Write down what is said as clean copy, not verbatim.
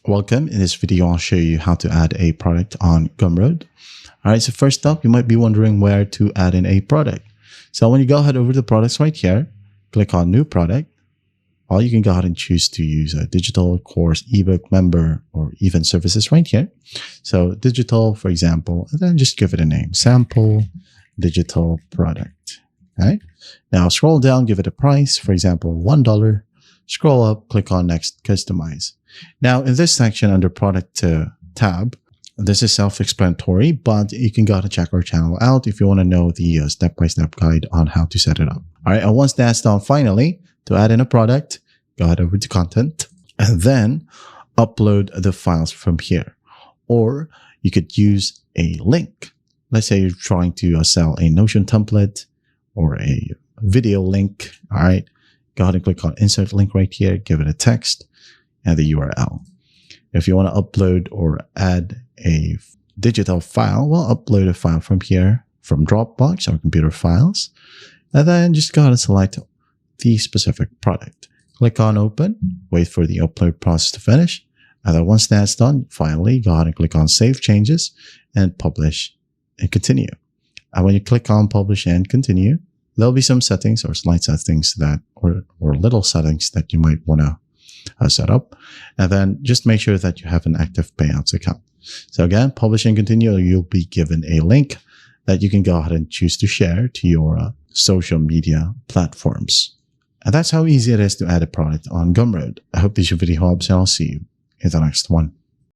Welcome. In this video, I'll show you how to add a product on Gumroad. All right, so first up, you might be wondering where to add in a product. So when you go ahead over to the products right here, click on new product, or you can go ahead and choose to use a digital, course, ebook, member, or even services right here. So digital, for example, and then just give it a name, sample digital product. All right. Now scroll down, give it a price, for example, $1. Scroll up, click on next, customize. Now in this section under product tab, this is self-explanatory, but you can go ahead and check our channel out if you want to know the step-by-step guide on how to set it up. All right, and once that's done, finally, to add in a product, go ahead over to content and then upload the files from here. Or you could use a link. Let's say you're trying to sell a Notion template or a video link. All right, go ahead and click on insert link right here, give it a text and the URL. If you want to upload or add a digital file, we'll upload a file from here, from Dropbox or computer files, and then just go ahead and select the specific product. Click on open, wait for the upload process to finish, and then once that's done, finally go ahead and click on save changes and publish and continue. And when you click on publish and continue, there'll be some settings or slight settings that, or little settings that you might want to set up, and then just make sure that you have an active payouts account. So again, publish and continue, you'll be given a link that you can go ahead and choose to share to your social media platforms. And that's how easy it is to add a product on Gumroad. I hope this video helps, and I'll see you in the next one.